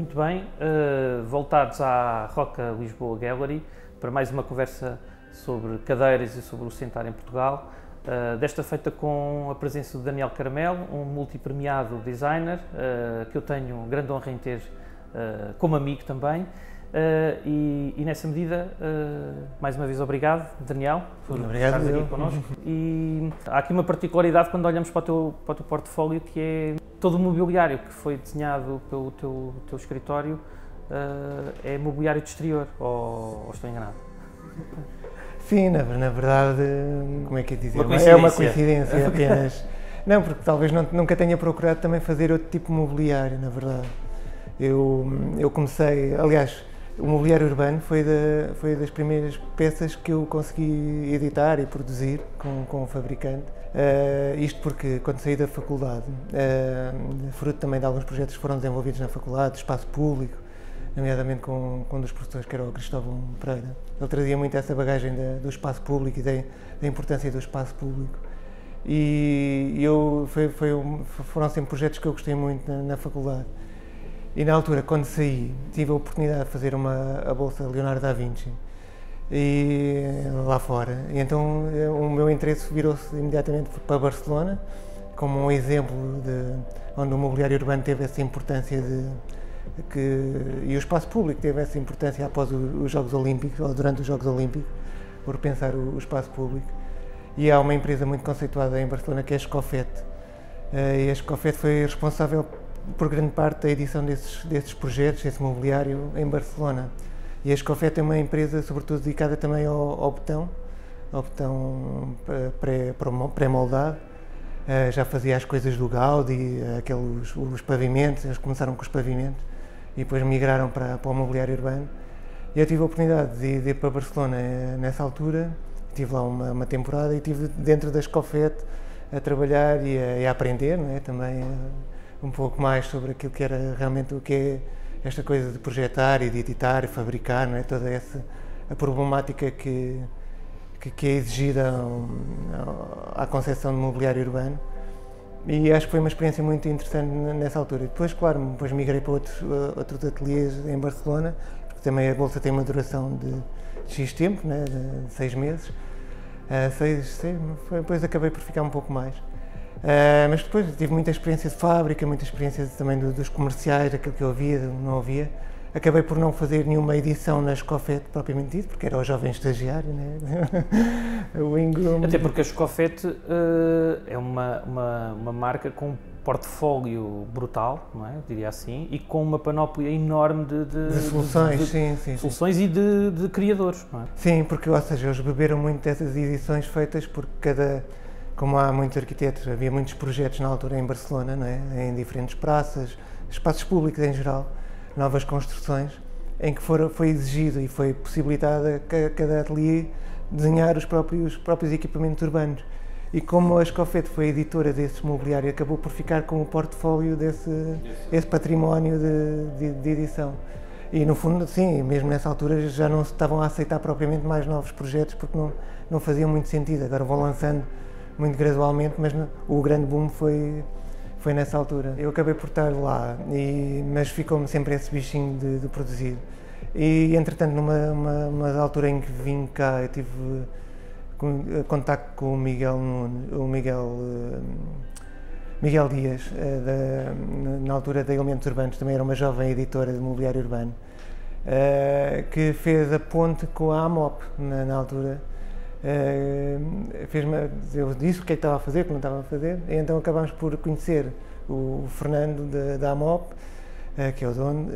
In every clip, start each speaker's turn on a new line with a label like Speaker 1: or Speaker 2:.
Speaker 1: Muito bem, voltados à Roca Lisboa Gallery para mais uma conversa sobre cadeiras e sobre o sentar em Portugal. Desta feita com a presença do Daniel Caramelo, um multipremiado designer que eu tenho grande honra em ter como amigo também. E nessa medida, mais uma vez obrigado, Daniel, por estares aqui connosco. E há aqui uma particularidade quando olhamos para o teu portfólio, que é todo o mobiliário que foi desenhado pelo teu escritório é mobiliário de exterior, ou estou enganado?
Speaker 2: Sim, na verdade, como é que é dizer?
Speaker 1: É
Speaker 2: uma coincidência apenas. Não, porque talvez nunca tenha procurado também fazer outro tipo de mobiliário, na verdade. Eu comecei, aliás, o mobiliário urbano foi das primeiras peças que eu consegui editar e produzir com o fabricante. Isto porque, quando saí da faculdade, fruto também de alguns projetos que foram desenvolvidos na faculdade, de espaço público, nomeadamente com um dos professores, que era o Cristóvão Pereira. Ele trazia muito essa bagagem do espaço público e da importância do espaço público. E foram sempre projetos que eu gostei muito na faculdade. E na altura, quando saí, tive a oportunidade de fazer a Bolsa Leonardo da Vinci lá fora. E então o meu interesse virou-se imediatamente para Barcelona, como um exemplo onde o mobiliário urbano teve essa importância e o espaço público teve essa importância após os Jogos Olímpicos, ou durante os Jogos Olímpicos, por pensar o espaço público. E há uma empresa muito conceituada em Barcelona, que é a Escofet. E a Escofet foi responsável por grande parte da edição desses projetos, desse mobiliário em Barcelona. E a Escofet é uma empresa, sobretudo, dedicada também ao betão pré-moldado. Já fazia as coisas do Gaudi, os pavimentos. Eles começaram com os pavimentos e depois migraram para o mobiliário urbano. E eu tive a oportunidade de ir para Barcelona nessa altura, estive lá uma temporada e estive dentro da Escofet a trabalhar e a aprender, não é? Também um pouco mais sobre aquilo que era realmente o que é esta coisa de projetar e de editar e fabricar, não é? Toda a problemática que é exigida à concepção de mobiliário urbano. E acho que foi uma experiência muito interessante nessa altura. Depois, claro, migrei para outros ateliês em Barcelona, porque também a Bolsa tem uma duração de X tempo, né? De 6 meses. Depois acabei por ficar um pouco mais. Mas depois tive muita experiência de fábrica, muita experiência também dos comerciais, aquilo que eu havia, não havia. Acabei por não fazer nenhuma edição na Escofet propriamente dito, porque era o jovem estagiário, né? O Ingram.
Speaker 1: Até porque a Escofet é uma marca com um portfólio brutal, não é? Eu diria assim, e com uma panóplia enorme de
Speaker 2: soluções,
Speaker 1: soluções e de criadores, não é?
Speaker 2: Sim, porque, ou seja, eles beberam muito dessas edições feitas por como há muitos arquitetos, havia muitos projetos na altura em Barcelona, não é? Em diferentes praças, espaços públicos em geral, novas construções, em que foi exigido e foi possibilitada cada ateliê desenhar os próprios equipamentos urbanos. E como a Escofet foi editora desse mobiliário, acabou por ficar com o portfólio desse património de edição. E no fundo, sim, mesmo nessa altura já não se estavam a aceitar propriamente mais novos projetos, porque não faziam muito sentido. Agora vão lançando muito gradualmente, mas o grande boom foi nessa altura. Eu acabei por estar lá, mas ficou-me sempre esse bichinho de produzir. E entretanto, numa altura em que vim cá, eu tive contacto com o Miguel Dias, na altura da Elementos Urbanos, também era uma jovem editora de mobiliário urbano, que fez a ponte com a AMOP na altura. Eu disse o que é que estava a fazer, o que não estava a fazer, e então acabámos por conhecer o Fernando da AMOP, que é o dono,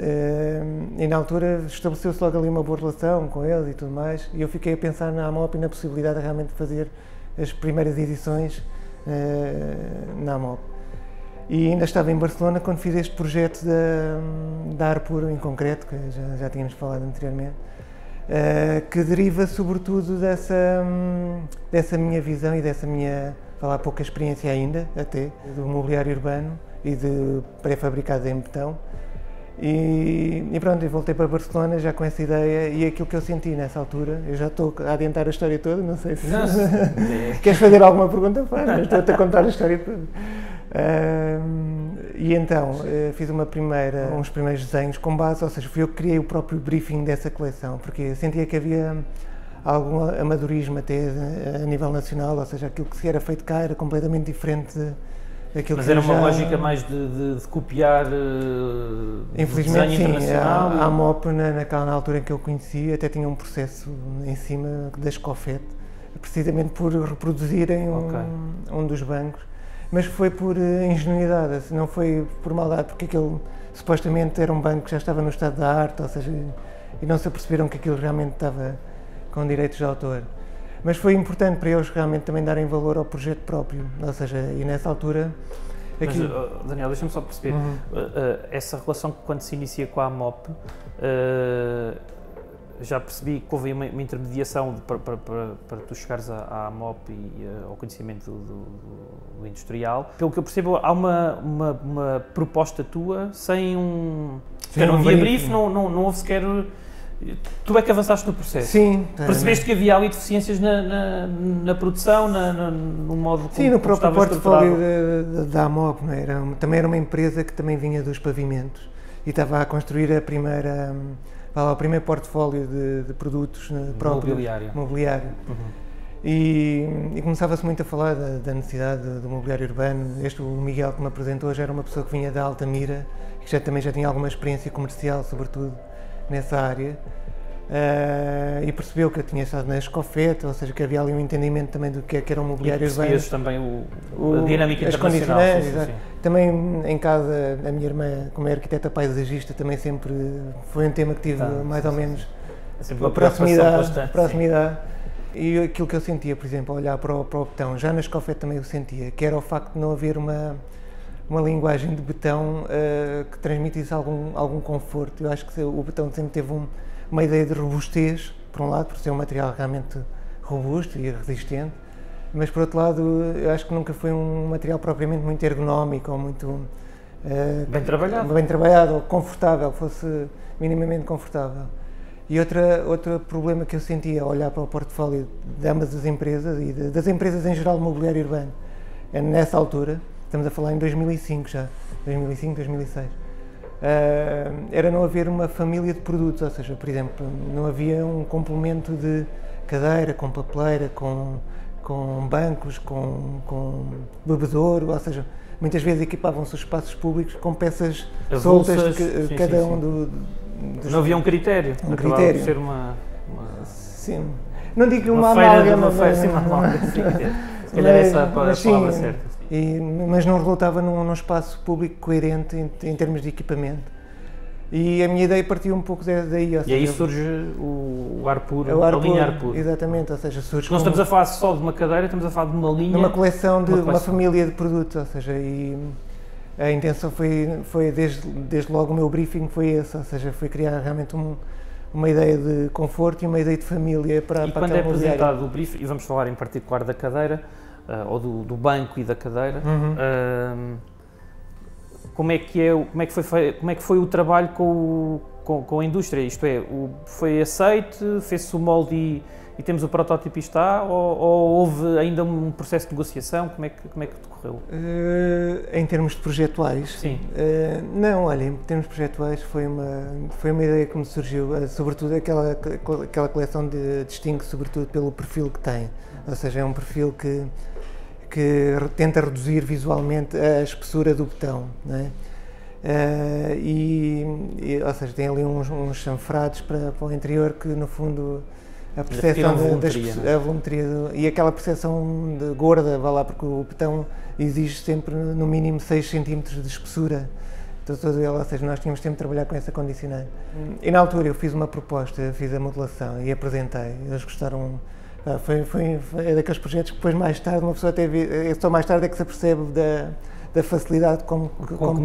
Speaker 2: e na altura estabeleceu-se logo ali uma boa relação com eles e tudo mais, e eu fiquei a pensar na AMOP e na possibilidade de realmente fazer as primeiras edições na AMOP. E ainda estava em Barcelona quando fiz este projeto da Arpuro em concreto, que já tínhamos falado anteriormente, que deriva sobretudo dessa minha visão e dessa minha, falar pouca experiência ainda, até, do mobiliário urbano e de pré-fabricado em betão. E pronto, eu voltei para Barcelona já com essa ideia e aquilo que eu senti nessa altura. Eu já estou a adiantar a história toda, não sei se queres fazer alguma pergunta, mas estou-te a contar a história toda. E então fiz uns primeiros desenhos com base, ou seja, fui eu que criei o próprio briefing dessa coleção, porque sentia que havia algum amadorismo até a nível nacional, ou seja, aquilo que se era feito cá era completamente diferente daquilo
Speaker 1: Mas
Speaker 2: que
Speaker 1: era uma
Speaker 2: já...
Speaker 1: lógica mais de copiar
Speaker 2: Infelizmente,
Speaker 1: desenho
Speaker 2: sim,
Speaker 1: internacional?
Speaker 2: A MOP, na altura em que eu conheci, até tinha um processo em cima da Escofete, precisamente por reproduzirem um dos bancos, mas foi por ingenuidade, não foi por maldade, porque aquele supostamente era um banco que já estava no estado da arte, ou seja, e não se aperceberam que aquilo realmente estava com direitos de autor. Mas foi importante para eles realmente também darem valor ao projeto próprio, ou seja, e nessa altura...
Speaker 1: Mas, Daniel, deixa-me só perceber, essa relação quando se inicia com a MOP, já percebi que houve uma intermediação para tu chegares à MOP e ao conhecimento do industrial. Pelo que eu percebo, há uma proposta tua sem não havia brief, não houve sequer... Tu é que avançaste no processo?
Speaker 2: Sim.
Speaker 1: Percebeste que havia ali deficiências na produção, no modo como
Speaker 2: sim, no próprio portfólio da AMOP, não é? Também era uma empresa que também vinha dos pavimentos e estava a construir o primeiro portfólio de produtos próprios, mobiliário. E começava-se muito a falar da necessidade do mobiliário urbano. O Miguel que me apresentou já era uma pessoa que vinha da Altamira, que também já tinha alguma experiência comercial, sobretudo nessa área, e percebeu que eu tinha estado na Escofete, ou seja, que havia ali um entendimento também do que era o mobiliário urbano.
Speaker 1: E também a dinâmica internacional. Sim.
Speaker 2: Também em casa, a minha irmã, como é arquiteta paisagista, também sempre foi um tema que tive mais ou menos
Speaker 1: uma proximidade.
Speaker 2: E aquilo que eu sentia, por exemplo, a olhar para o betão, já na Escofete também eu sentia, que era o facto de não haver uma linguagem de betão que transmitisse algum conforto. Eu acho que o betão sempre teve uma ideia de robustez, por um lado, por ser um material realmente robusto e resistente, mas por outro lado, eu acho que nunca foi um material propriamente muito ergonómico ou muito
Speaker 1: bem trabalhado
Speaker 2: ou confortável, fosse minimamente confortável. E outro problema que eu sentia ao olhar para o portfólio de ambas as empresas e das empresas em geral de mobiliário urbano, nessa altura, estamos a falar em 2005 já, 2006, era não haver uma família de produtos, ou seja, por exemplo, não havia um complemento de cadeira, com papeleira, com bancos, com bebedouro, ou seja, muitas vezes equipavam-se os espaços públicos com peças soltas de cada um dos...
Speaker 1: Não havia um critério,
Speaker 2: acabava de
Speaker 1: ser uma...
Speaker 2: Sim, não digo uma
Speaker 1: amálgama, se calhar essa é a palavra certa.
Speaker 2: Mas não resultava num espaço público coerente em termos de equipamento. E a minha ideia partiu um pouco daí.
Speaker 1: E aí surge o ar puro, a linha ar puro.
Speaker 2: Exatamente, ou seja, surge...
Speaker 1: Não estamos a falar só de uma cadeira, estamos a falar de uma linha...
Speaker 2: De uma coleção, uma família de produtos, ou seja, e a intenção foi desde logo o meu briefing foi esse, ou seja, foi criar realmente uma ideia de conforto e uma ideia de família para
Speaker 1: e quando é apresentado o briefing, e vamos falar em particular da cadeira, ou do banco e da cadeira, como é que foi o trabalho com a indústria? Isto é, foi aceite, fez-se o molde e temos o protótipo e está, ou houve ainda um processo de negociação? Como é que decorreu?
Speaker 2: Em termos de projetuais?
Speaker 1: Sim.
Speaker 2: Não, olha, em termos projetuais foi uma ideia que me surgiu, sobretudo aquela coleção distingue sobretudo pelo perfil que tem, ou seja, é um perfil que tenta reduzir visualmente a espessura do betão, não é? Ou seja, tem ali uns chanfrados para o interior que, no fundo, a percepção da volumetria e aquela percepção de gorda, vá lá, porque o betão exige sempre no mínimo 6 cm de espessura, todo ele, ou seja, nós tínhamos sempre de trabalhar com essa condicionante. E na altura eu fiz uma proposta, fiz a modelação e apresentei, eles gostaram. É daqueles projetos que depois mais tarde uma pessoa até vê, só mais tarde é que se apercebe da facilidade como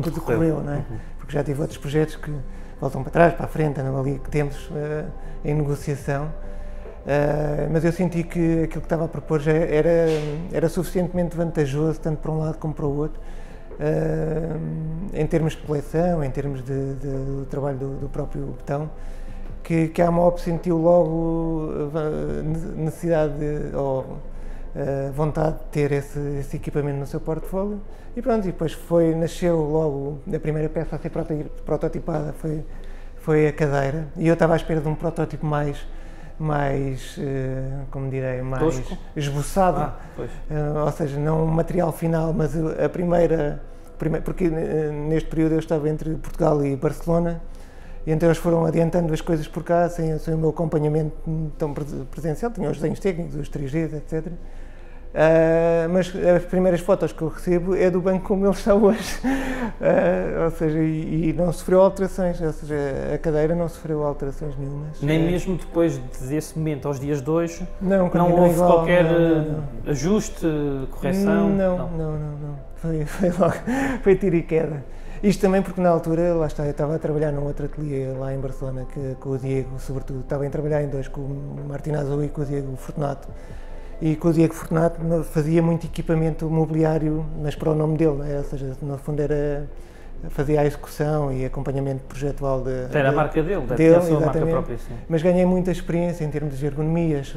Speaker 2: decorreu, não é? Porque já tive outros projetos que voltam para trás, para a frente, andam ali que temos em negociação, mas eu senti que aquilo que estava a propor já era suficientemente vantajoso, tanto para um lado como para o outro, em termos de coleção, em termos do trabalho do próprio betão, que a AMOP sentiu logo necessidade vontade de ter esse equipamento no seu portfólio. E pronto, e depois nasceu logo, a primeira peça a ser prototipada foi a cadeira, e eu estava à espera de um protótipo mais como direi, mais
Speaker 1: tosco,
Speaker 2: esboçado, ou seja, não um material final, mas a primeira, porque neste período eu estava entre Portugal e Barcelona, e então eles foram adiantando as coisas por cá, sem o meu acompanhamento tão presencial, tinha os desenhos técnicos, os 3Ds, etc. Mas as primeiras fotos que eu recebo é do banco como ele está hoje, ou seja, e não sofreu alterações, ou seja, a cadeira não sofreu alterações nenhumas.
Speaker 1: Nem mesmo depois desse momento, aos dias de hoje,
Speaker 2: não
Speaker 1: houve
Speaker 2: igual,
Speaker 1: qualquer ajuste, correção?
Speaker 2: Não. Foi tiro e queda. Isto também porque na altura, lá está, eu estava a trabalhar num outro ateliê lá em Barcelona, com o Diego, sobretudo, estava a trabalhar em dois, com o Martín Azul e com o Diego Fortunato. E com o Diego Fortunato fazia muito equipamento mobiliário, mas para o nome dele, né? Ou seja, no fundo fazia a execução e acompanhamento projetual
Speaker 1: era a marca dele,
Speaker 2: a
Speaker 1: sua marca própria, sim.
Speaker 2: Mas ganhei muita experiência em termos de ergonomias,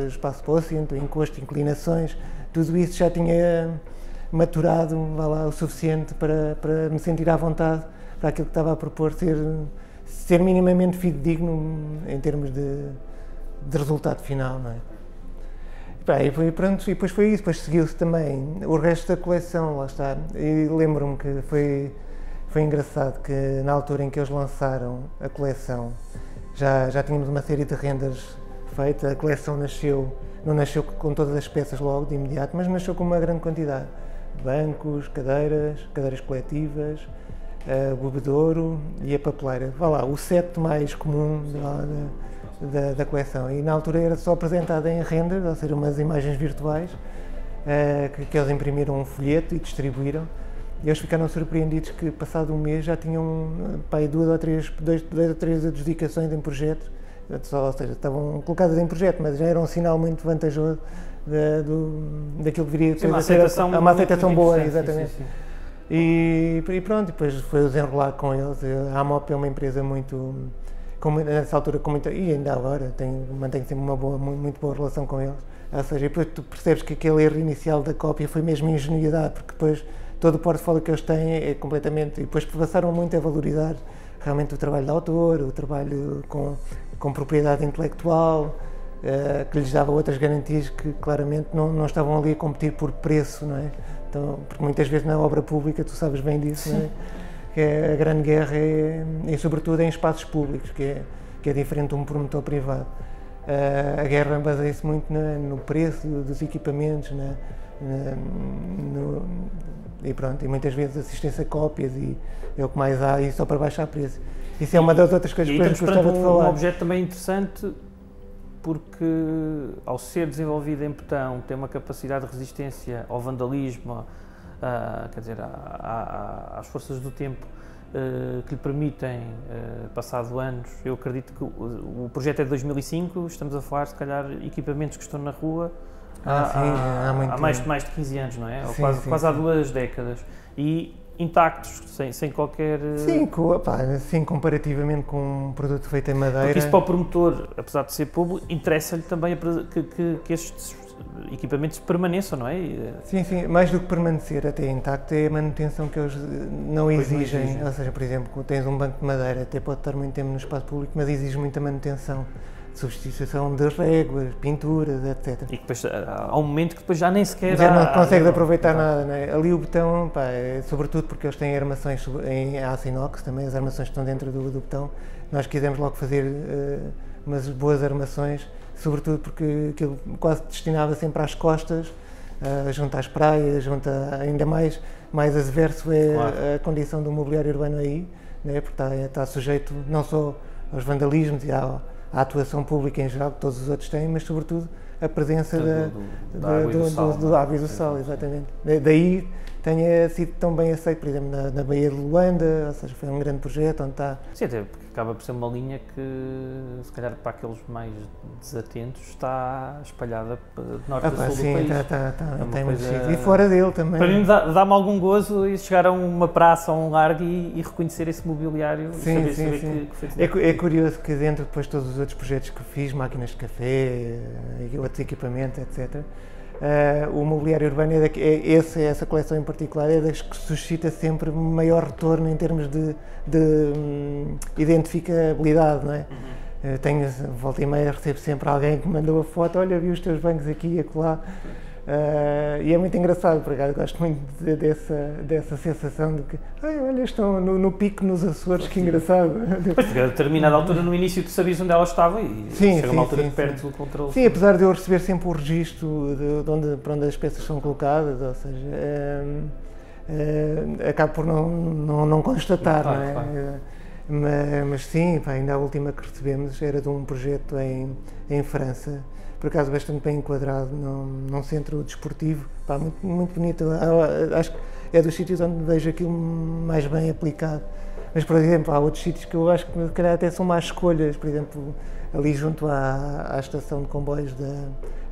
Speaker 2: espaço para o assento, encosto, inclinações, tudo isso já tinha maturado o suficiente para me sentir à vontade para aquilo que estava a propor ser minimamente fidedigno em termos de resultado final, não é? E depois foi isso, depois seguiu-se também o resto da coleção, lá está, e lembro-me que foi engraçado que na altura em que eles lançaram a coleção já tínhamos uma série de renders feitas, a coleção não nasceu com todas as peças logo de imediato, mas nasceu com uma grande quantidade, bancos, cadeiras coletivas, o bebedouro e a papeleira, o set mais comum da coleção, e na altura era só apresentada em render, ou seja, umas imagens virtuais que eles imprimiram um folheto e distribuíram, e eles ficaram surpreendidos que passado um mês já tinham duas ou três adjudicações em projeto, ou seja, estavam colocadas em projeto, mas já era um sinal muito vantajoso daquilo que viria a ser uma aceitação boa, exatamente. Sim. E pronto, depois foi o desenrolar com eles. A AMOP é uma empresa nessa altura, e ainda agora, mantenho sempre uma muito boa relação com eles. Ou seja, depois tu percebes que aquele erro inicial da cópia foi mesmo ingenuidade, porque depois todo o portfólio que eles têm é completamente... E depois passaram muito a valorizar realmente o trabalho de autor, o trabalho com propriedade intelectual, que lhes dava outras garantias que claramente não estavam ali a competir por preço, não é? Então, porque muitas vezes na obra pública, tu sabes bem disso, não é? Que a grande guerra é sobretudo em espaços públicos, que é diferente de um promotor privado. A guerra baseia-se muito no preço dos equipamentos, e muitas vezes assistência a cópias e é o que mais há, e só para baixar preço. Isso é uma das outras coisas que eu gostava de falar.
Speaker 1: Um objeto também interessante, porque ao ser desenvolvido em betão tem uma capacidade de resistência ao vandalismo, quer dizer, às forças do tempo que lhe permitem, passado anos, eu acredito que o projeto é de 2005, estamos a falar, se calhar, equipamentos que estão na rua há mais de 15 anos, não é? Quase há 2 décadas. E intactos, sem qualquer...
Speaker 2: Sim, comparativamente com um produto feito em madeira...
Speaker 1: Porque isso para o promotor, apesar de ser público, interessa-lhe também que estes equipamentos permaneçam, não é?
Speaker 2: Sim, mais do que permanecer até intacto é a manutenção que eles não exigem. Ou seja, por exemplo, tens um banco de madeira, até pode estar muito tempo no espaço público, mas exige muita manutenção. Substituição das réguas, pinturas, etc.
Speaker 1: E depois há um momento que depois já nem sequer...
Speaker 2: Já não consegues aproveitar nada, não é? Ali o betão, sobretudo porque eles têm armações em aço inox, também as armações estão dentro do betão, nós quisemos logo fazer umas boas armações, sobretudo porque aquilo quase destinava sempre às costas, junto às praias, ainda mais adverso é a condição do mobiliário urbano aí, né? Porque está sujeito não só aos vandalismos e à atuação pública em geral, que todos os outros têm, mas sobretudo a presença da água e do sal, exatamente. Daí tenha sido tão bem aceito, por exemplo, na Baía de Luanda, ou seja, foi um grande projeto onde está...
Speaker 1: Sim, até porque acaba por ser uma linha que, se calhar, para aqueles mais desatentos, está espalhada de norte a sul do país.
Speaker 2: Tem muito sítio. E fora dele também.
Speaker 1: Para mim dá-me algum gozo chegar a uma praça ou um largo e reconhecer esse mobiliário.
Speaker 2: Sim. É curioso que dentro, depois de todos os outros projetos que fiz, máquinas de café, outros equipamentos, etc., o mobiliário urbano essa coleção em particular é das que suscita sempre maior retorno em termos de identificabilidade, não é? Tenho, volta e meia, recebo sempre alguém que me mandou a foto, olha, vi os teus bancos aqui e acolá. E é muito engraçado, por acaso, gosto muito dessa sensação de que, olha, estão no pico nos Açores, que engraçado.
Speaker 1: Pois, a determinada altura, no início, tu sabias onde ela estava e chega uma altura que perdes o controle.
Speaker 2: Sim, apesar de eu receber sempre o registro para onde as peças são colocadas, ou seja, acabo por não constatar, não é? Claro. Mas sim, ainda a última que recebemos era de um projeto em França, por acaso bastante bem enquadrado num centro desportivo, muito, muito bonito. Acho que é dos sítios onde vejo aquilo mais bem aplicado. Mas, por exemplo, há outros sítios que eu acho que se calhar até são más escolhas, por exemplo, ali junto à estação de comboios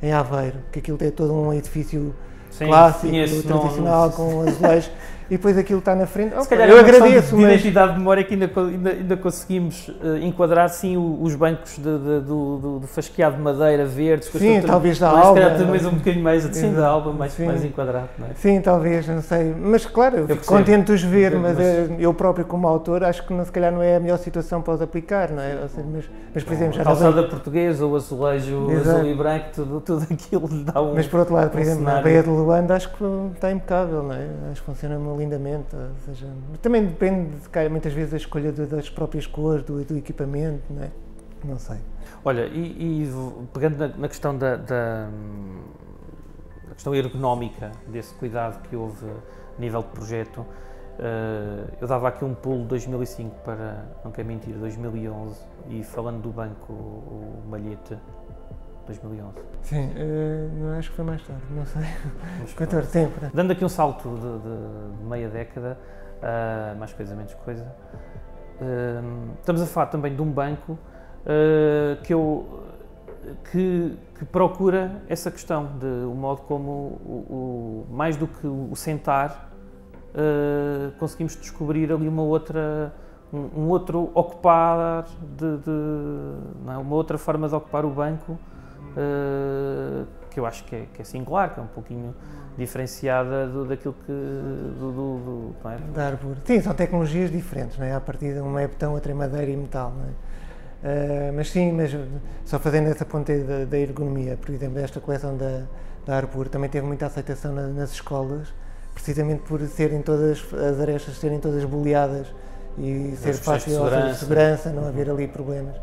Speaker 2: em Aveiro, que aquilo tem todo um edifício clássico, tradicional, com azulejos, e depois aquilo está na frente.
Speaker 1: Se calhar eu agradeço, de identidade de memória que ainda conseguimos enquadrar, sim, os bancos do fasqueado de madeira verdes.
Speaker 2: Sim, talvez da Alba.
Speaker 1: Se calhar talvez um bocadinho mais assim da Alba, mais enquadrado, não é?
Speaker 2: Sim, talvez, não sei. Mas claro, eu fico contente de os ver, mas eu próprio como autor acho que se calhar não é a melhor situação para os aplicar, não é? Ou seja, mas por exemplo, já
Speaker 1: calçada portuguesa, o azulejo azul e branco, tudo aquilo dá um.
Speaker 2: Mas por outro lado, por exemplo, na Baía de Luanda acho que está impecável, não é? Acho que funciona lindamente, ou seja, também depende muitas vezes da escolha das próprias cores, do equipamento, não é? Não sei.
Speaker 1: Olha, e pegando na questão da questão ergonómica desse cuidado que houve a nível de projeto, eu dava aqui um pulo de 2005 para, não quero mentir, 2011, e falando do banco, o Malhete, 2011.
Speaker 2: Sim, acho que foi mais tarde, não sei. 14 sempre.
Speaker 1: Dando aqui um salto de meia década, mais coisa, menos coisa, estamos a falar também de um banco que procura essa questão, de o modo como, mais do que o sentar, conseguimos descobrir ali um outro ocupar, não é? Uma outra forma de ocupar o banco, que eu acho que é singular, que é um pouquinho diferenciada daquilo que não é?
Speaker 2: Da Arbor. Sim, são tecnologias diferentes, não é? À partida, uma é betão, outra é madeira e metal, não é? Mas só fazendo essa ponta da ergonomia, por exemplo, esta coleção da Arbor também teve muita aceitação nas escolas, precisamente por serem todas, as arestas serem todas boleadas e ser fácil de segurança, não haver ali problemas.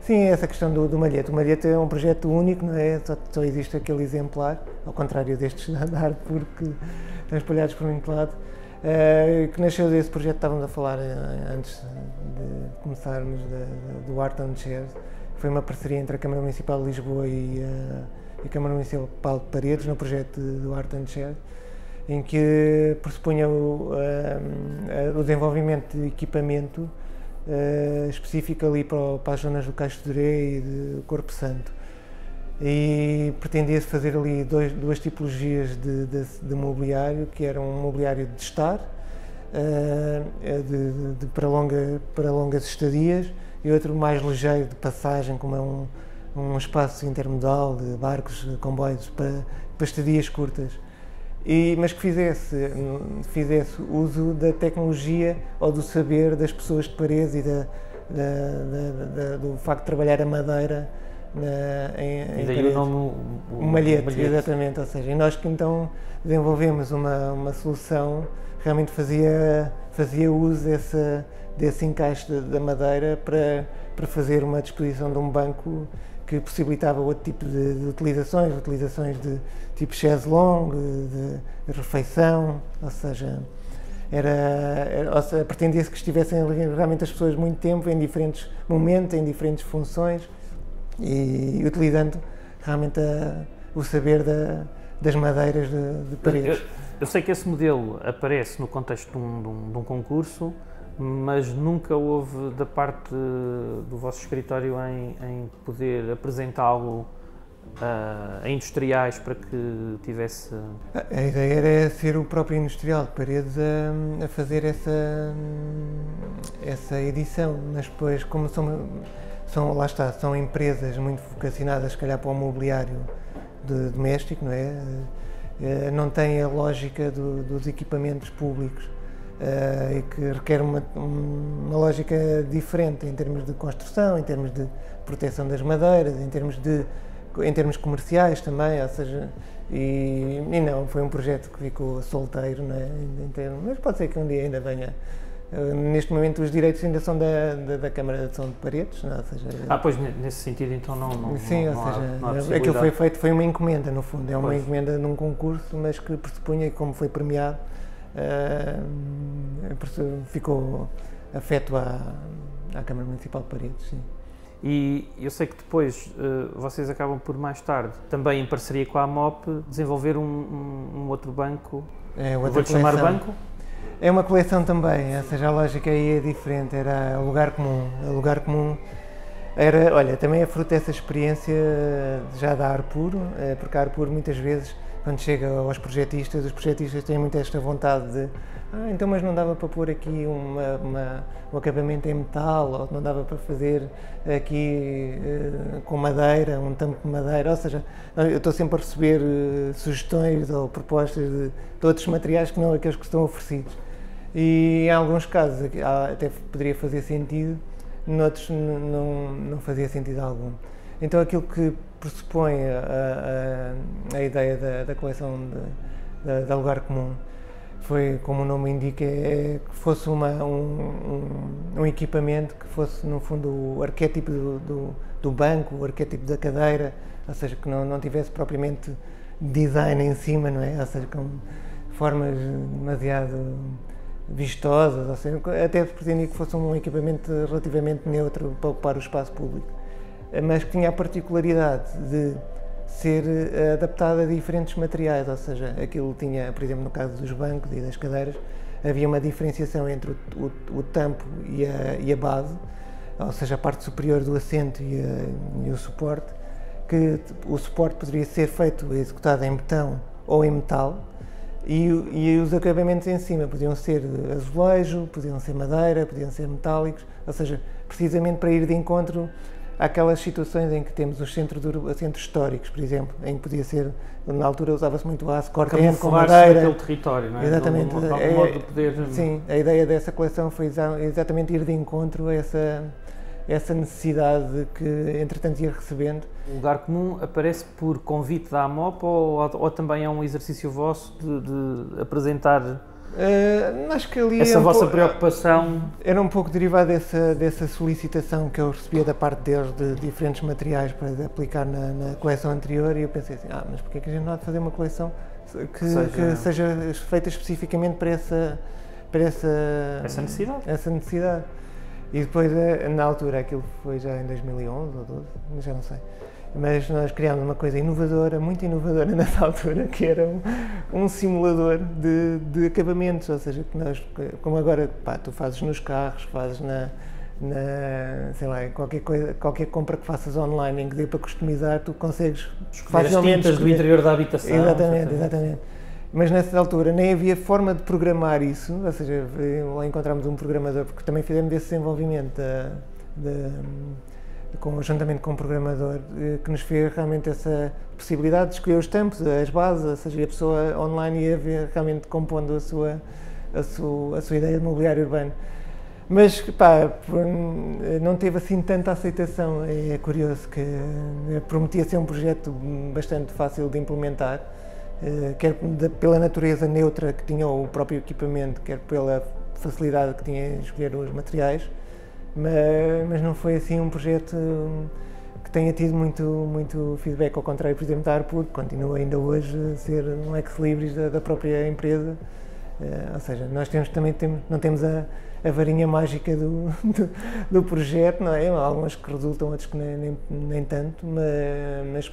Speaker 2: Sim, essa questão do Malhete. O Malhete é um projeto único, não é? Só existe aquele exemplar, ao contrário destes da Arbor, que estão espalhados por muito lado. Que nasceu desse projeto, estávamos a falar antes de começarmos, do Art on Chairs. Foi uma parceria entre a Câmara Municipal de Lisboa e a Câmara Municipal de Paredes, no projeto do Art on Chairs, em que pressupunha o desenvolvimento de equipamento específico ali para as zonas do Caixo de Dré e do Corpo Santo. E pretendia-se fazer ali duas tipologias de mobiliário, que era um mobiliário de estar, para longas estadias, e outro mais ligeiro, de passagem, como é um espaço intermodal de barcos, de comboios, para estadias curtas. Mas que fizesse uso da tecnologia ou do saber das pessoas de Paredes e do facto de trabalhar a madeira em
Speaker 1: daí o nome,
Speaker 2: o Malhete, exatamente. Ou seja, e nós que então desenvolvemos uma solução que realmente fazia uso desse encaixe da madeira para fazer uma disposição de um banco que possibilitava outro tipo de utilizações de tipo chaise longue, de refeição, ou seja, pretendia-se que estivessem realmente as pessoas muito tempo, em diferentes momentos, em diferentes funções, e utilizando realmente o saber das madeiras de Paredes.
Speaker 1: Eu sei que esse modelo aparece no contexto de um concurso, mas nunca houve da parte do vosso escritório em poder apresentá-lo a industriais para que tivesse...
Speaker 2: A ideia era ser o próprio industrial de Paredes a fazer essa edição, mas depois, como são empresas muito vocacionadas, se calhar, para o mobiliário doméstico, não é? Não tem a lógica dos equipamentos públicos e que requer uma lógica diferente em termos de construção, em termos de proteção das madeiras, em termos comerciais também, ou seja, e não, foi um projeto que ficou solteiro, não é? Mas pode ser que um dia ainda venha. Neste momento os direitos ainda são da Câmara de Adesão de Paredes, não é? Ou seja,
Speaker 1: pois nesse sentido então não
Speaker 2: sim,
Speaker 1: não,
Speaker 2: ou
Speaker 1: não
Speaker 2: seja,
Speaker 1: há
Speaker 2: aquilo foi feito, foi uma encomenda no fundo, é uma
Speaker 1: Pois.
Speaker 2: encomenda num concurso, mas que pressupunha que como foi premiado, ficou afeto à Câmara Municipal de Paredes, sim.
Speaker 1: E eu sei que depois vocês acabam por mais tarde, também em parceria com a AMOP, desenvolver um outro banco, vou-lhe chamar banco?
Speaker 2: É uma coleção também, ou seja, a lógica aí é diferente, era o lugar comum. O lugar comum era, olha, também é fruto dessa experiência já da Arpuro, porque a Arpuro muitas vezes, quando chega aos projetistas, os projetistas têm muito esta vontade de então mas não dava para pôr aqui um acabamento em metal, ou não dava para fazer aqui com madeira, um tampo de madeira, ou seja, eu estou sempre a receber sugestões ou propostas de outros materiais que não aqueles que estão oferecidos. E em alguns casos até poderia fazer sentido, noutros não fazia sentido algum. Então aquilo que pressupõe a ideia da coleção da Lugar Comum foi, como o nome indica, que fosse um equipamento que fosse no fundo o arquétipo do banco, o arquétipo da cadeira, ou seja, que não tivesse propriamente design em cima, não é? Ou seja, com formas demasiado vistosas, ou seja, até se pretendia que fosse um equipamento relativamente neutro para ocupar o espaço público, mas que tinha a particularidade de ser adaptado a diferentes materiais, ou seja, aquilo tinha, por exemplo, no caso dos bancos e das cadeiras, havia uma diferenciação entre o tampo e a base, ou seja, a parte superior do assento e o suporte, que o suporte poderia ser executado em betão ou em metal, e os acabamentos em cima podiam ser azulejo, podiam ser madeira, podiam ser metálicos, ou seja, precisamente para ir de encontro àquelas situações em que temos os centros históricos, por exemplo, em que podia ser, na altura usava-se muito aço cortante com madeira.
Speaker 1: Aquele território, não é?
Speaker 2: Exatamente.
Speaker 1: De algum modo de poder...
Speaker 2: Sim, a ideia dessa coleção foi exatamente ir de encontro a essa necessidade de que, entretanto, ia recebendo.
Speaker 1: O Lugar Comum aparece por convite da AMOP ou também é um exercício vosso de apresentar
Speaker 2: acho que ali
Speaker 1: essa vossa preocupação?
Speaker 2: Era um pouco derivado dessa solicitação que eu recebia da parte deles de diferentes materiais para aplicar na coleção anterior, e eu pensei assim, mas porquê que a gente não há de fazer uma coleção que seja feita especificamente para essa necessidade? E depois, na altura, aquilo foi já em 2011 ou 12, já não sei, mas nós criámos uma coisa inovadora, muito inovadora nessa altura, que era um simulador de acabamentos, ou seja, que nós, como agora, tu fazes nos carros, fazes sei lá, qualquer compra que faças online em que dê para customizar, tu consegues
Speaker 1: facilmente as tintas do interior da habitação.
Speaker 2: Exatamente. Mas nessa altura nem havia forma de programar isso, ou seja, lá encontramos um programador, porque também fizemos esse desenvolvimento juntamente com um programador, que nos fez realmente essa possibilidade de escolher os tampos, as bases, ou seja, a pessoa online ia ver realmente compondo a sua ideia de mobiliário urbano. Mas, não teve assim tanta aceitação. É curioso que prometia ser um projeto bastante fácil de implementar, quer pela natureza neutra que tinha o próprio equipamento, quer pela facilidade que tinha em escolher os materiais, mas não foi assim um projeto que tenha tido muito feedback, ao contrário, por exemplo, da Arpuro, que continua ainda hoje a ser um ex-libris da própria empresa, ou seja, nós não temos a varinha mágica do projeto, não é? Há algumas que resultam, outras que nem tanto, mas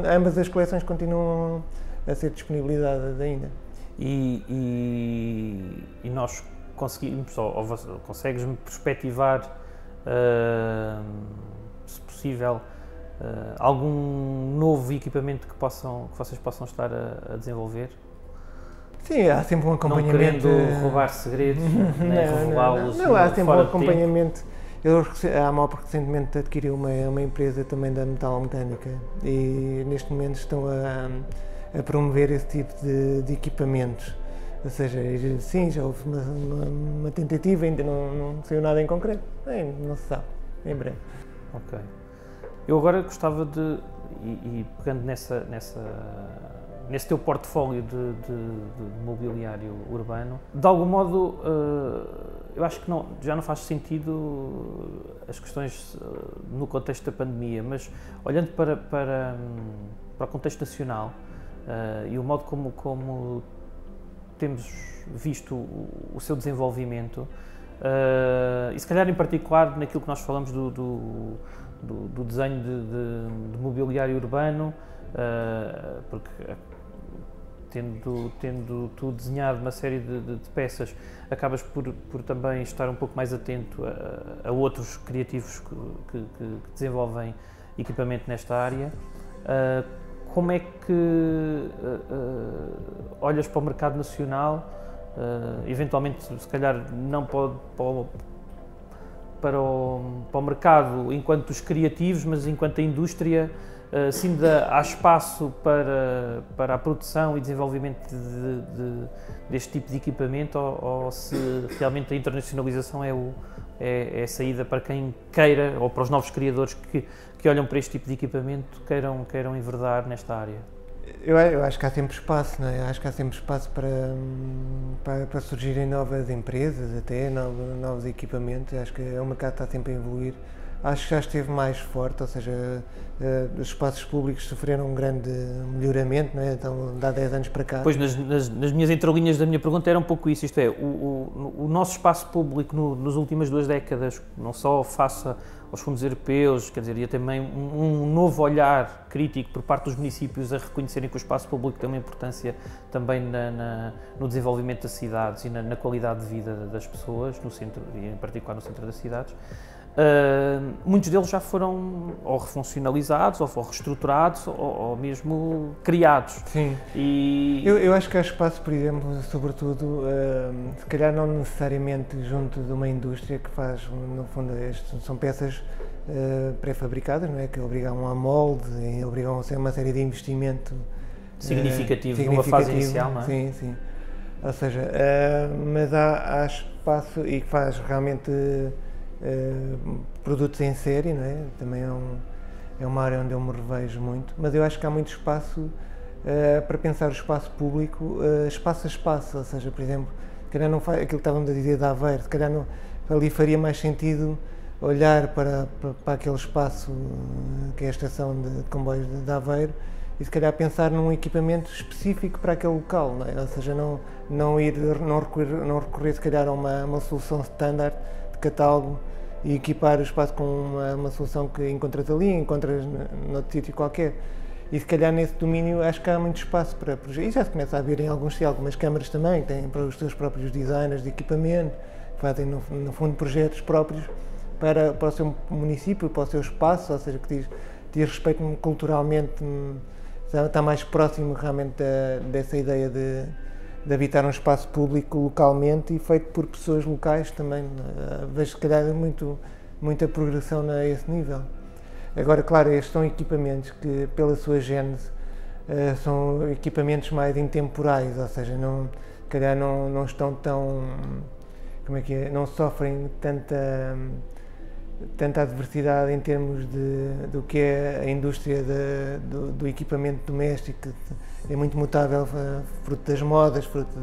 Speaker 2: ambas as coleções continuam a ser disponibilizadas ainda.
Speaker 1: E nós conseguimos, ou consegues-me perspectivar, se possível, algum novo equipamento que vocês possam estar a desenvolver?
Speaker 2: Sim, há sempre um acompanhamento.
Speaker 1: Não querendo roubar segredos, nem revelá-los.
Speaker 2: Não, há sempre um acompanhamento. A AMOP recentemente adquiriu uma empresa também da metalomecânica e neste momento estão a promover esse tipo de equipamentos. Ou seja, sim, já houve uma tentativa, ainda não saiu nada em concreto, não se sabe, em breve.
Speaker 1: Ok. Eu agora gostava e pegando nesse teu portfólio de mobiliário urbano, de algum modo, eu acho que já não faz sentido as questões no contexto da pandemia, mas olhando para o contexto nacional e o modo como temos visto o seu desenvolvimento, e se calhar em particular naquilo que nós falamos do desenho de mobiliário urbano, porque tendo tu desenhado uma série de peças, acabas por também estar um pouco mais atento a outros criativos que desenvolvem equipamento nesta área. Como é que olhas para o mercado nacional, eventualmente se calhar não para o mercado enquanto os criativos, mas enquanto a indústria, se ainda há espaço para a produção e desenvolvimento deste tipo de equipamento, ou se realmente a internacionalização é a saída para quem queira, ou para os novos criadores que olham para este tipo de equipamento, queiram enverdar nesta área?
Speaker 2: Eu acho que há sempre espaço, não é? Acho que há sempre espaço para surgirem novas empresas, até novos equipamentos. Acho que o mercado está sempre a evoluir. Acho que já esteve mais forte, ou seja, os espaços públicos sofreram um grande melhoramento, não é? Então, de há 10 anos para cá.
Speaker 1: Pois, nas minhas entrelinhas da minha pergunta era um pouco isso, isto é, o nosso espaço público nas últimas 2 décadas, não só face aos fundos europeus, quer dizer, e também um novo olhar crítico por parte dos municípios a reconhecerem que o espaço público tem uma importância também no desenvolvimento das cidades e na qualidade de vida das pessoas, no centro, e em particular no centro das cidades. Muitos deles já foram ou refuncionalizados, ou reestruturados, ou mesmo criados.
Speaker 2: Sim. Eu acho que há espaço, por exemplo, sobretudo, se calhar não necessariamente junto de uma indústria que faz, no fundo, são peças pré-fabricadas, não é? Que obrigam a molde e obrigam a uma série de investimento
Speaker 1: significativo numa fase inicial, não é?
Speaker 2: Sim, sim. Ou seja, mas há espaço e que faz realmente produtos em série, não é? Também é uma área onde eu me revejo muito, mas eu acho que há muito espaço para pensar o espaço público, espaço a espaço, ou seja, por exemplo, se calhar não faz, aquilo que estávamos a dizer de Aveiro, se calhar ali faria mais sentido olhar para aquele espaço que é a estação de comboios de Aveiro e se calhar pensar num equipamento específico para aquele local, não é? Ou seja, não recorrer se calhar a uma solução standard de catálogo e equipar o espaço com uma solução que encontras ali, encontras noutro sítio qualquer. E se calhar nesse domínio acho que há muito espaço para projetos. E já se começa a ver em algumas câmaras também, que têm para os seus próprios designers de equipamento, que fazem no fundo projetos próprios para o seu município, para o seu espaço, ou seja, que diz respeito culturalmente, está mais próximo realmente dessa ideia de habitar um espaço público localmente e feito por pessoas locais também. Vejo se calhar muita progressão a esse nível. Agora, claro, estes são equipamentos que, pela sua gênese, são equipamentos mais intemporais, ou seja, se calhar não estão tão, não sofrem tanta adversidade em termos do que é a indústria do equipamento doméstico, que é muito mutável, fruto das modas, fruto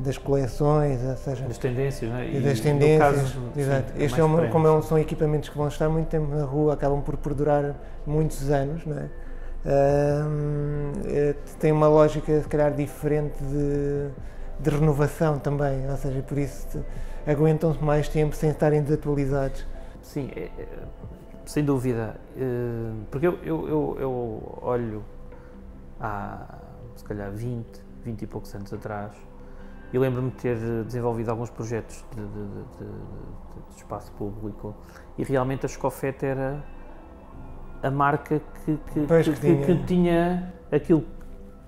Speaker 2: das coleções, ou seja,
Speaker 1: das tendências, não é?
Speaker 2: E das tendências,
Speaker 1: caso,
Speaker 2: exato.
Speaker 1: Sim,
Speaker 2: como são equipamentos que vão estar muito tempo na rua, acabam por perdurar muitos anos, não é? Tem uma lógica, se calhar, diferente de renovação também, ou seja, por isso aguentam-se mais tempo sem estarem desatualizados.
Speaker 1: Sim, sem dúvida, porque eu olho há, se calhar, 20 e poucos anos atrás, e lembro-me de ter desenvolvido alguns projetos de espaço público, e realmente a Escofete era a marca que tinha aquilo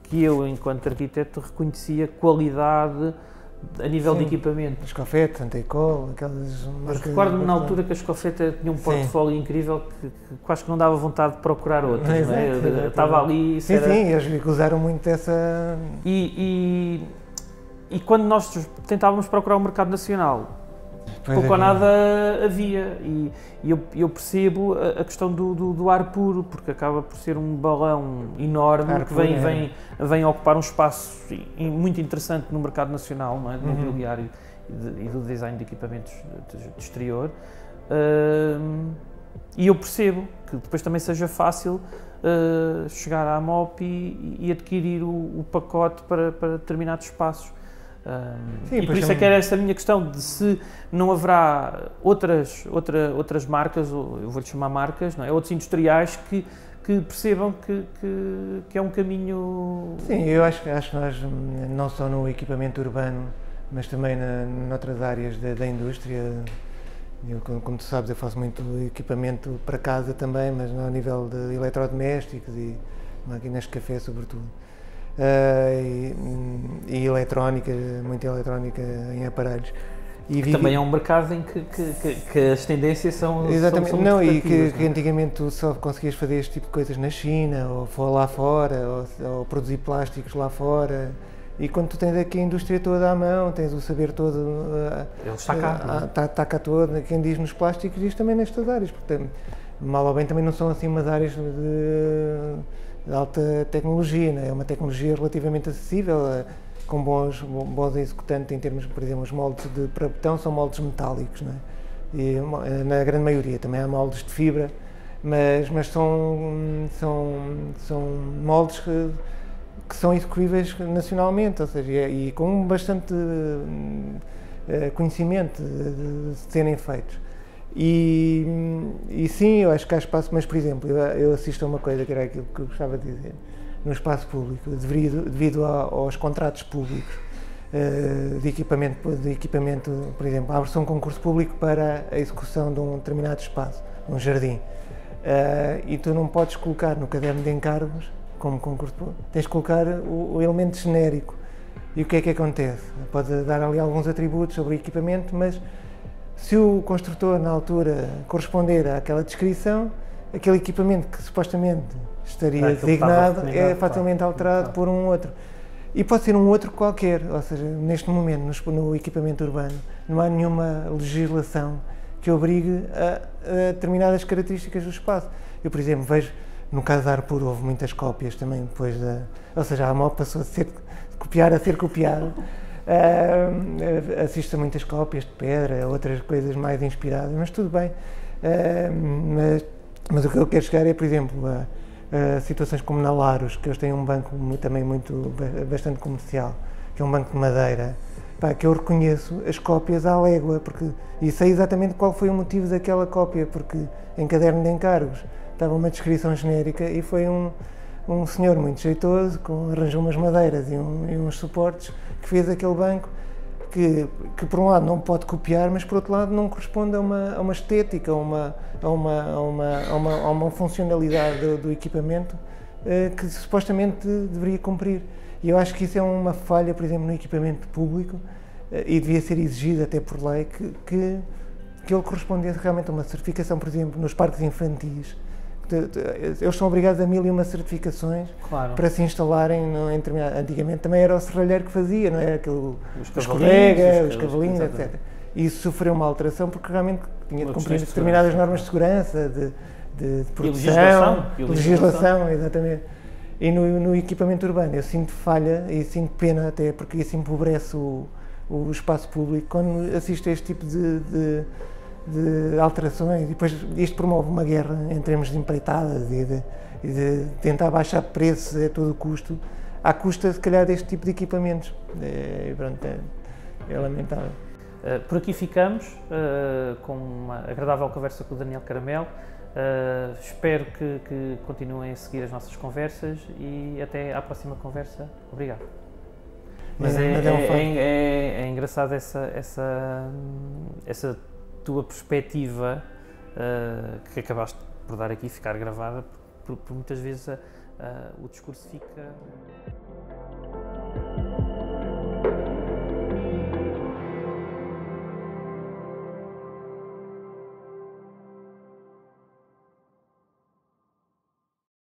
Speaker 1: que eu, enquanto arquiteto, reconhecia qualidade a nível
Speaker 2: Sim.
Speaker 1: de equipamento.
Speaker 2: Escofete, Antecol, aquelas
Speaker 1: Mas
Speaker 2: marcas.
Speaker 1: recordo-me na altura que a Escofeta tinha um portfólio incrível que quase que não dava vontade de procurar outros, não é?
Speaker 2: Exato.
Speaker 1: Estava ali...
Speaker 2: Sim, sim, eles usaram muito essa...
Speaker 1: E quando nós tentávamos procurar o mercado nacional,
Speaker 2: Pois
Speaker 1: pouco ou
Speaker 2: havia.
Speaker 1: nada havia, e eu percebo a questão do ar puro, porque acaba por ser um balão enorme
Speaker 2: Ar
Speaker 1: que
Speaker 2: puro,
Speaker 1: vem ocupar um espaço muito interessante no mercado nacional, não é? Do
Speaker 2: Uhum.
Speaker 1: mobiliário e do design de equipamentos de exterior. E eu percebo que depois também seja fácil chegar à MOP e adquirir o pacote para determinados espaços.
Speaker 2: Sim,
Speaker 1: E por
Speaker 2: pois
Speaker 1: isso é
Speaker 2: também-
Speaker 1: que era essa a minha questão de se não haverá outras marcas, ou eu vou-lhe chamar marcas, não é? Outros industriais que percebam que é um caminho...
Speaker 2: Sim, eu acho que nós, não só no equipamento urbano, mas também noutras áreas da indústria, como tu sabes, eu faço muito equipamento para casa também, mas não a nível de eletrodomésticos e máquinas de café, sobretudo. E eletrónica, muita eletrónica em aparelhos. E
Speaker 1: Que também é um mercado em que as tendências são
Speaker 2: Exatamente,
Speaker 1: são
Speaker 2: não,
Speaker 1: muito
Speaker 2: e
Speaker 1: rotativas,
Speaker 2: que antigamente tu só conseguias fazer este tipo de coisas na China, ou lá fora, ou produzir plásticos lá fora. E quando tu tens aqui a indústria toda à mão, tens o saber todo,
Speaker 1: Ele está cá, não é?
Speaker 2: está cá todo, quem diz nos plásticos diz também nestas áreas, portanto, mal ou bem também não são assim umas áreas de alta tecnologia, não é? É uma tecnologia relativamente acessível, com bons executantes em termos, por exemplo, os moldes para botão são moldes metálicos, não é? E, na grande maioria, também há moldes de fibra, mas são moldes que são execuíveis nacionalmente, ou seja, e com bastante conhecimento de serem feitos. E sim, eu acho que há espaço, mas por exemplo, eu assisto a uma coisa que era aquilo que eu gostava de dizer, no espaço público, devido aos contratos públicos de equipamento, por exemplo, abre-se um concurso público para a execução de um determinado espaço, um jardim, e tu não podes colocar no caderno de encargos, como concurso público, tens de colocar o elemento genérico. E o que é que acontece? Pode dar ali alguns atributos sobre o equipamento, mas se o construtor, na altura, corresponder àquela descrição, aquele equipamento que supostamente estaria designado é facilmente alterado por um outro. E pode ser um outro qualquer, ou seja, neste momento, no equipamento urbano, não há nenhuma legislação que obrigue a determinadas características do espaço. Eu, por exemplo, vejo, no caso da Ar Puro, houve muitas cópias também depois ou seja, a MOP passou a ser copiado. Assisto a muitas cópias de pedra, outras coisas mais inspiradas, mas tudo bem. Mas o que eu quero chegar é, por exemplo, a situações como na Larus, que eles têm um banco também bastante comercial, que é um banco de madeira, que eu reconheço as cópias à légua, e sei exatamente qual foi o motivo daquela cópia, porque em caderno de encargos estava uma descrição genérica e foi um senhor muito jeitoso, arranjou umas madeiras e uns suportes, que fez aquele banco que por um lado não pode copiar, mas por outro lado não corresponde a uma estética, a uma funcionalidade do equipamento que supostamente deveria cumprir. E eu acho que isso é uma falha, por exemplo, no equipamento público, e devia ser exigido até por lei que ele correspondesse realmente a uma certificação, por exemplo, nos parques infantis. Eles são obrigados a 1001 certificações, claro, para se instalarem em determinado. Antigamente também era o serralheiro que fazia, não é? Os colegas, os cavalinhos, etc. E isso sofreu uma alteração porque realmente tinha de cumprir determinadas normas de segurança, de produção, legislação, exatamente. E no equipamento urbano eu sinto falha e sinto pena até, porque isso empobrece o espaço público quando assisto a este tipo de alterações, e depois isto promove uma guerra em termos de empreitadas e de tentar baixar preços a todo custo, à custa, se calhar, deste tipo de equipamentos. É lamentável.
Speaker 1: Por aqui ficamos, com uma agradável conversa com o Daniel Caramelo. Espero que continuem a seguir as nossas conversas e até à próxima conversa. Obrigado. Mas é engraçado essa tua perspectiva que acabaste por dar aqui, ficar gravada, porque muitas vezes o discurso fica...